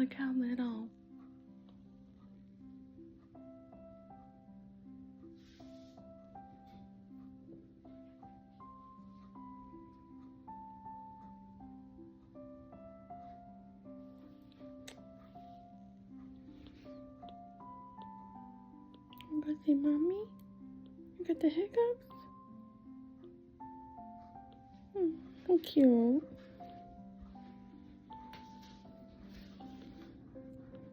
Look how little. Birthday, mommy? You got the hiccups? How cute.